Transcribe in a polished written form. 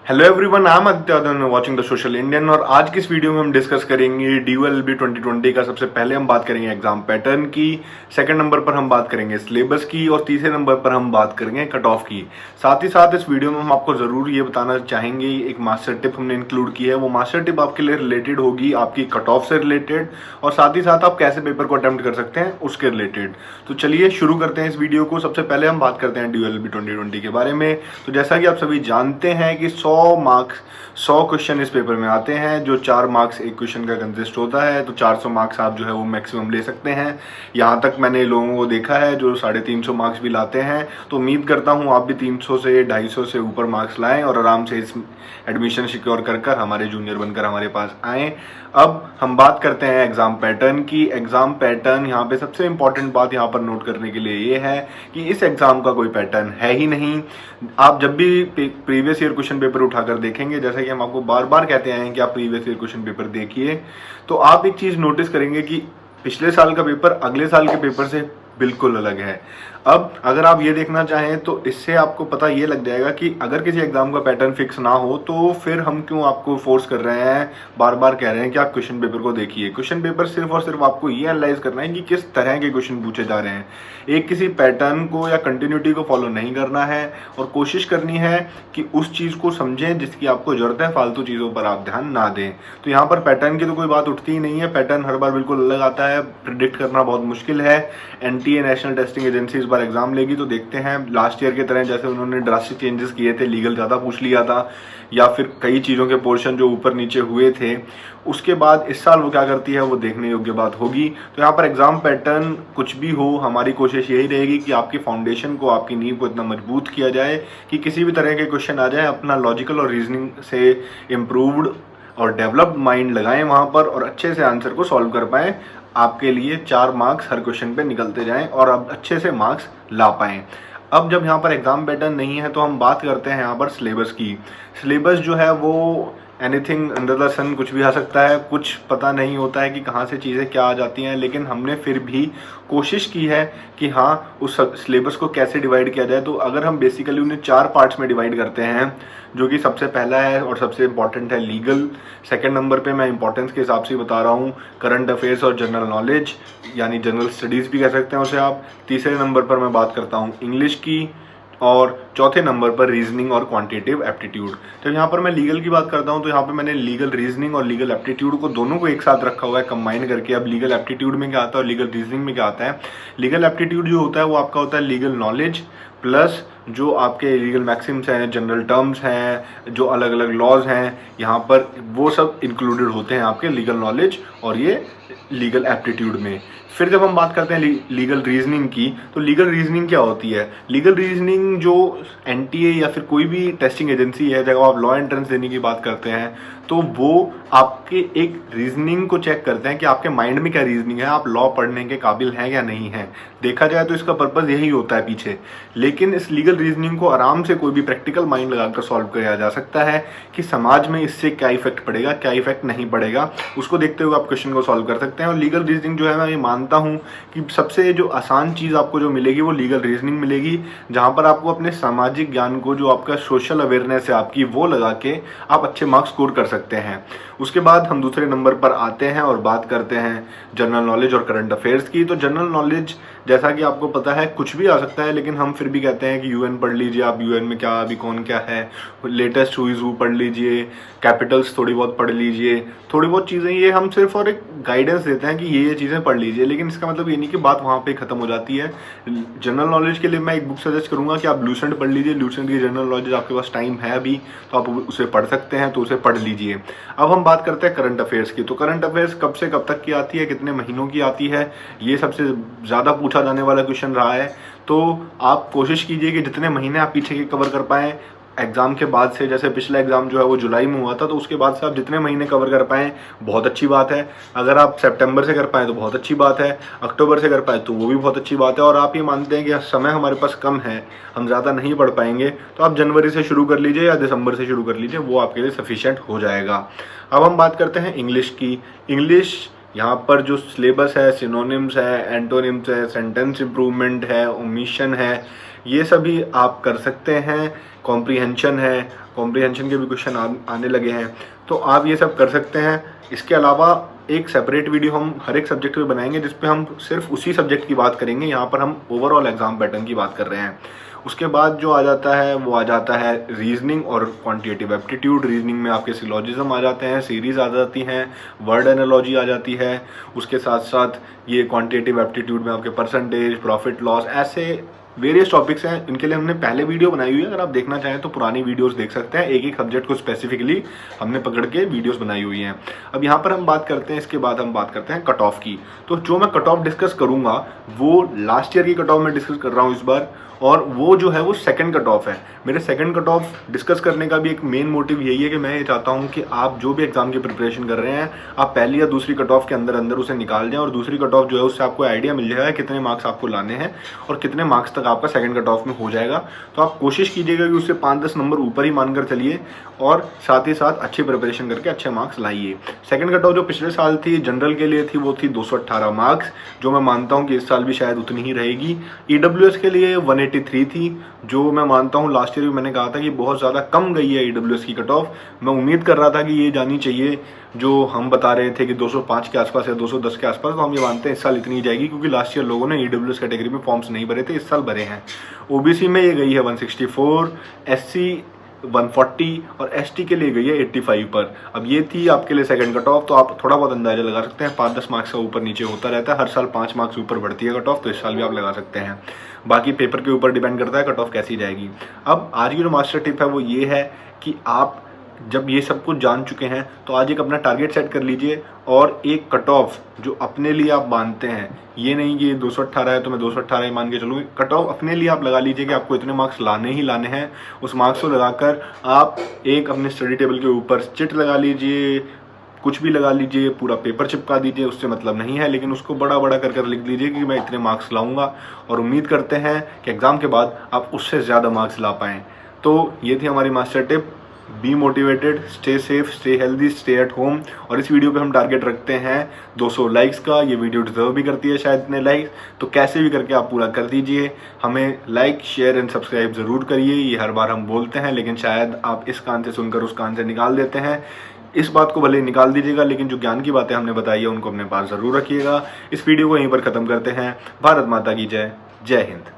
Hello everyone, I am Aditya Yadav watching the social Indian. और आज की इस वीडियो में हम डिस्कस करेंगे DOLB 2020 का। सबसे पहले हम बात करेंगे एग्जाम पैटर्न की, सेकंड नंबर पर हम बात करेंगे सिलेबस की और तीसरे नंबर पर हम बात करेंगे कट ऑफ की। साथ ही साथ इस वीडियो में हम आपको जरूर ये बताना चाहेंगे, एक मास्टर टिप हमने इंक्लूड की है। वो मास्टर टिप आपके लिए रिलेटेड होगी आपकी कट ऑफ से रिलेटेड, और साथ ही साथ आप कैसे पेपर को अटेम्प्ट कर सकते हैं उसके रिलेटेड। तो चलिए शुरू करते हैं इस वीडियो को। सबसे पहले हम बात करते हैं DOLB 2020 के बारे में। तो जैसा कि आप सभी जानते हैं कि 100 क्वेश्चन इस पेपर में आते हैं, जो 4 मार्क्स एक क्वेश्चन का कंसिस्ट होता है। तो 400 मार्क्स आप जो है वो मैक्सिमम ले सकते हैं। यहाँ तक मैंने लोगों को देखा है जो 350 मार्क्स भी लाते हैं। तो उम्मीद करता हूँ आप भी 300 से 250 से ऊपर मार्क्स लाएं और आराम से इस एडमिशन सिक्योर कर हमारे जूनियर बनकर हमारे पास आएँ। अब हम बात करते हैं एग्जाम पैटर्न की। एग्जाम पैटर्न यहाँ पे सबसे इंपॉर्टेंट बात यहाँ पर नोट करने के लिए ये है कि इस एग्जाम का कोई पैटर्न है ही नहीं। आप जब भी प्रीवियस ईयर क्वेश्चन पेपर उठाकर देखेंगे, जैसा कि हम आपको बार बार कहते हैं कि आप प्रीवियस ईयर क्वेश्चन पेपर देखिए, तो आप एक चीज नोटिस करेंगे कि पिछले साल का पेपर अगले साल के पेपर से बिल्कुल अलग है। अब अगर आप ये देखना चाहें तो इससे आपको पता ये लग जाएगा कि अगर किसी एग्जाम का पैटर्न फिक्स ना हो तो फिर हम क्यों आपको फोर्स कर रहे हैं, बार बार कह रहे हैं कि आप क्वेश्चन पेपर को देखिए। क्वेश्चन पेपर सिर्फ और सिर्फ आपको ये एनालाइज करना है कि किस तरह के क्वेश्चन पूछे जा रहे हैं। एक किसी पैटर्न को या कंटिन्यूटी को फॉलो नहीं करना है और कोशिश करनी है कि उस चीज़ को समझें जिसकी आपको जरूरत है, फालतू चीज़ों पर आप ध्यान ना दें। तो यहाँ पर पैटर्न की तो कोई बात उठती ही नहीं है। पैटर्न हर बार बिल्कुल अलग आता है, प्रिडिक्ट करना बहुत मुश्किल है। NTA नेशनल टेस्टिंग एजेंसी इस बार एग्जाम लेगी, तो देखते हैं लास्ट ईयर की तरह जैसे उन्होंने ड्रास्टिक चेंजेस किए थे, लीगल ज़्यादा पूछ लिया था या फिर कई चीज़ों के पोर्शन जो ऊपर नीचे हुए थे, उसके बाद इस साल वो क्या करती है वो देखने योग्य बात होगी। तो यहाँ पर एग्जाम पैटर्न कुछ भी हो, हमारी कोशिश यही रहेगी कि आपकी फाउंडेशन को, आपकी नींव को इतना मजबूत किया जाए कि किसी भी तरह के क्वेश्चन आ जाए अपना लॉजिकल और रीजनिंग से इम्प्रूव्ड और डेवलप्ड माइंड लगाएं वहाँ पर और अच्छे से आंसर को सॉल्व कर पाएँ। आपके लिए 4 मार्क्स हर क्वेश्चन पे निकलते जाएं और आप अच्छे से मार्क्स ला पाएँ। अब जब यहाँ पर एग्जाम पैटर्न नहीं है तो हम बात करते हैं यहाँ पर सिलेबस की। सिलेबस जो है वो एनीथिंग अंडर द सन, कुछ भी आ सकता है, कुछ पता नहीं होता है कि कहाँ से चीज़ें क्या आ जाती हैं। लेकिन हमने फिर भी कोशिश की है कि हाँ उस सिलेबस को कैसे डिवाइड किया जाए। तो अगर हम बेसिकली उन्हें 4 पार्ट्स में डिवाइड करते हैं, जो कि सबसे पहला है और सबसे इम्पॉर्टेंट है लीगल। सेकंड नंबर पे मैं इंपॉर्टेंस के हिसाब से बता रहा हूँ करंट अफेयर्स और जनरल नॉलेज, यानी जनरल स्टडीज़ भी कह सकते हैं उसे आप। तीसरे नंबर पर मैं बात करता हूँ इंग्लिश की और चौथे नंबर पर रीजनिंग और क्वांटिटेटिव एप्टीट्यूड। तो यहाँ पर मैं लीगल की बात करता हूँ तो यहाँ पे मैंने लीगल रीजनिंग और लीगल एप्टीट्यूड को दोनों को एक साथ रखा हुआ है कंबाइन करके। अब लीगल एप्टीट्यूड में क्या आता है और लीगल रीजनिंग में क्या आता है। लीगल एप्टीट्यूड जो होता है वो आपका होता है लीगल नॉलेज प्लस जो आपके लीगल मैक्सिम्स हैं, जनरल टर्म्स हैं, जो अलग अलग लॉज हैं, यहाँ पर वो सब इंक्लूडेड होते हैं आपके लीगल नॉलेज और ये लीगल एप्टीट्यूड में। फिर जब हम बात करते हैं लीगल रीजनिंग की, तो लीगल रीजनिंग क्या होती है। लीगल रीजनिंग जो NTA या फिर कोई भी टेस्टिंग एजेंसी है, जब आप लॉ एंट्रेंस देने की बात करते हैं तो वो आपके एक रीजनिंग को चेक करते हैं कि आपके माइंड में क्या रीजनिंग है, आप लॉ पढ़ने के काबिल हैं या नहीं हैं। देखा जाए तो इसका पर्पज़ यही होता है पीछे। लेकिन इस लीगल रीजनिंग को आराम से कोई भी प्रैक्टिकल माइंड लगाकर सॉल्व किया जा सकता है कि समाज में इससे क्या इफेक्ट पड़ेगा, क्या इफेक्ट नहीं पड़ेगा, उसको देखते हुए आप क्वेश्चन को सॉल्व कर सकते हैं। और लीगल रीजनिंग जो है, मैं ये मानता हूँ कि सबसे जो आसान चीज़ आपको जो मिलेगी वो लीगल रीजनिंग मिलेगी, जहाँ पर आपको अपने सामाजिक ज्ञान को, जो आपका सोशल अवेयरनेस है आपकी, वो लगा के आप अच्छे मार्क्स स्कोर कर सकते हैं। उसके बाद हम दूसरे नंबर पर आते हैं और बात करते हैं जनरल नॉलेज और करंट अफेयर्स की। तो जनरल नॉलेज जैसा कि आपको पता है कुछ भी आ सकता है, लेकिन हम फिर भी कहते हैं कि UN पढ़ लीजिए आप, UN में क्या अभी कौन क्या है, लेटेस्ट हुई हू पढ़ लीजिए, कैपिटल्स थोड़ी बहुत पढ़ लीजिए, थोड़ी बहुत चीज़ें, ये हम सिर्फ और एक गाइडेंस देते हैं कि ये चीज़ें पढ़ लीजिए। लेकिन इसका मतलब ये नहीं कि बात वहाँ पे ख़त्म हो जाती है। जनरल नॉलेज के लिए मैं एक बुक सजेस्ट करूँगा कि आप लूसेंट पढ़ लीजिए। लूसेंट की जनरल नॉलेज, आपके पास टाइम है अभी तो आप उसे पढ़ सकते हैं, तो उसे पढ़ लीजिए। अब हम बात करते हैं करंट अफेयर्स की। तो करंट अफेयर्स कब से कब तक की आती है, कितने महीनों की आती है, ये सबसे ज़्यादा पूछा जाने वाला क्वेश्चन रहा है। तो आप कोशिश कीजिए कि जितने महीने आप पीछे के कवर कर पाएँ एग्ज़ाम के बाद से। जैसे पिछला एग्ज़ाम जो है वो जुलाई में हुआ था, तो उसके बाद से आप जितने महीने कवर कर पाएँ बहुत अच्छी बात है। अगर आप सितंबर से कर पाएँ तो बहुत अच्छी बात है, अक्टूबर से कर पाएँ तो वो भी बहुत अच्छी बात है। और आप ये मानते हैं कि समय हमारे पास कम है, हम ज़्यादा नहीं पढ़ पाएंगे, तो आप जनवरी से शुरू कर लीजिए या दिसंबर से शुरू कर लीजिए, वो आपके लिए सफिशिएंट हो जाएगा। अब हम बात करते हैं इंग्लिश की। इंग्लिश यहाँ पर जो सिलेबस है, सिनोनिम्स है, एंटोनिम्स है, सेंटेंस इम्प्रूवमेंट है, ओमिशन है, ये सभी आप कर सकते हैं। कॉम्प्रीहेंशन है, कॉम्प्रीहेंशन के भी क्वेश्चन आने लगे हैं, तो आप ये सब कर सकते हैं। इसके अलावा एक सेपरेट वीडियो हम हर एक सब्जेक्ट पे बनाएंगे जिसपे हम सिर्फ उसी सब्जेक्ट की बात करेंगे। यहाँ पर हम ओवरऑल एग्जाम पैटर्न की बात कर रहे हैं। उसके बाद जो आ जाता है वो आ जाता है रीजनिंग और क्वांटिटेटिव एप्टीट्यूड। रीजनिंग में आपके सिलॉजिज्म आ जाते हैं, सीरीज आ जाती हैं, वर्ड एनालॉजी आ जाती है। उसके साथ साथ ये क्वांटिटेटिव एप्टीट्यूड में आपके परसेंटेज, प्रॉफिट लॉस, ऐसे वेरियस टॉपिक्स हैं। इनके लिए हमने पहले वीडियो बनाई हुई है, अगर आप देखना चाहें तो पुरानी वीडियोस देख सकते हैं। एक एक सब्जेक्ट को स्पेसिफिकली हमने पकड़ के वीडियोस बनाई हुई हैं। अब यहाँ पर हम बात करते हैं, इसके बाद हम बात करते हैं कट ऑफ की। तो जो मैं कट ऑफ डिस्कस करूँगा वो लास्ट ईयर की कट ऑफ में डिस्कस कर रहा हूँ इस बार, और वो जो है वो सेकंड कट ऑफ है। मेरे सेकंड कट ऑफ डिस्कस करने का भी एक मेन मोटिव यही है कि मैं ये चाहता हूँ कि आप जो भी एग्जाम की प्रिपरेशन कर रहे हैं, आप पहली या दूसरी कट ऑफ के अंदर अंदर उसे निकाल जाएं, और दूसरी कट ऑफ जो है उससे आपको आइडिया मिल जाएगा कितने मार्क्स आपको लाने हैं और कितने मार्क्स तक आपका सेकंड कट ऑफ में हो जाएगा। तो आप कोशिश कीजिएगा कि उससे 5-10 नंबर ऊपर ही मानकर चलिए, और साथ ही साथ अच्छी प्रिपरेशन करके अच्छे मार्क्स लाइए। सेकंड कट ऑफ जो पिछले साल थी जनरल के लिए थी, वो थी 218 मार्क्स, जो मैं मानता हूँ कि इस साल भी शायद उतनी ही रहेगी। EWS के लिए 183 थी, जो मैं मानता हूँ लास्ट ईयर भी मैंने कहा था कि बहुत ज़्यादा कम गई है EWS की कट ऑफ। मैं उम्मीद कर रहा था कि ये जानी चाहिए, जो हम बता रहे थे कि 205 के आसपास या 210 के आसपास, तो हम ये मानते हैं इस साल इतनी ही जाएगी, क्योंकि लास्ट ईयर लोगों ने EWS कैटेगरी में फॉर्म्स नहीं भरे थे, इस साल भरे हैं। OBC में ये गई है 164, SC 140 और ST के लिए गई है 85 पर। अब ये थी आपके लिए सेकंड कट ऑफ, तो आप थोड़ा बहुत अंदाजा लगा सकते हैं। 5-10 मार्क्स का ऊपर नीचे होता रहता है, हर साल 5 मार्क्स ऊपर बढ़ती है कट ऑफ, तो इस साल भी आप लगा सकते हैं। बाकी पेपर के ऊपर डिपेंड करता है कट ऑफ कैसी जाएगी। अब आज की जो मास्टर टिप है वो ये है कि आप जब ये सब कुछ जान चुके हैं तो आज एक अपना टारगेट सेट कर लीजिए, और एक कट ऑफ जो अपने लिए आप मानते हैं, ये नहीं कि 218 है तो मैं 218 ही मान के चलूँगी। कट ऑफ अपने लिए आप लगा लीजिए कि आपको इतने मार्क्स लाने ही लाने हैं। उस मार्क्स को लगाकर आप एक अपने स्टडी टेबल के ऊपर चिट लगा लीजिए, कुछ भी लगा लीजिए, पूरा पेपर चिपका दीजिए, उससे मतलब नहीं है, लेकिन उसको बड़ा बड़ा कर कर लिख लीजिए कि मैं इतने मार्क्स लाऊंगा, और उम्मीद करते हैं कि एग्ज़ाम के बाद आप उससे ज़्यादा मार्क्स ला पाएँ। तो ये थी हमारी master tip. Be motivated, stay safe, stay healthy, stay at home. और इस वीडियो पे हम टारगेट रखते हैं 200 लाइक्स का। ये वीडियो डिजर्व भी करती है शायद इतने लाइक्स, तो कैसे भी करके आप पूरा कर दीजिए। हमें लाइक, शेयर एंड सब्सक्राइब ज़रूर करिए। ये हर बार हम बोलते हैं, लेकिन शायद आप इस कान से सुनकर उस कान से निकाल देते हैं। इस बात को भले निकाल दीजिएगा, लेकिन जो ज्ञान की बातें हमने बताई है उनको अपने पास ज़रूर रखिएगा। इस वीडियो को यहीं पर ख़त्म करते हैं। भारत माता की जय। जय हिंद।